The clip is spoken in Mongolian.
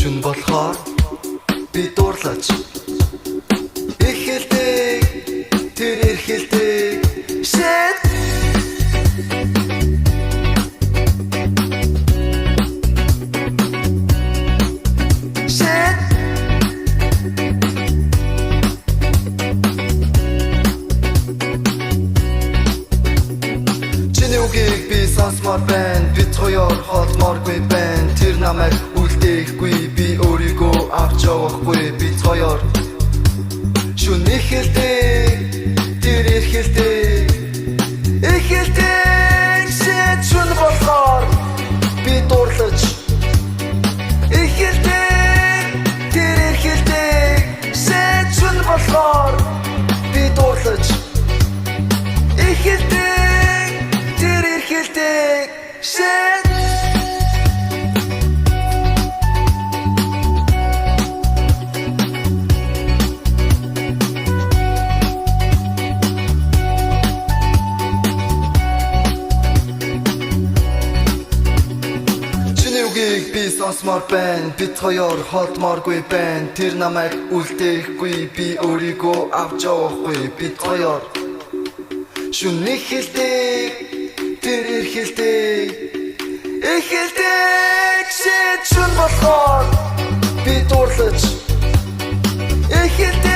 шүн болохоор би дуурлаж эхэлдэг тэр эрхэлдэг shit би сонсмор байна бид хоёр холморгүй байна тэр намайг үлдээхгүй би өөрийгөө авч явахгүй бид хоёр шүн эхэлдэг тэр эрхэлдэг shit шүн болохоор би дуурлаж эхэлдэг тэр эрхэлдэг shit шүн болохоор би дуурлаж эхэлдэг shit Чиний би сонсмор байна бид хоёр холдморгүй байна тэр намайг үлдээхгүй би өөрийгөө авч явахгүй бид хоёр шүн эхэлдэг тэр эрхэлдэг shit шүн болохоор би дуурлаж эхэлдэг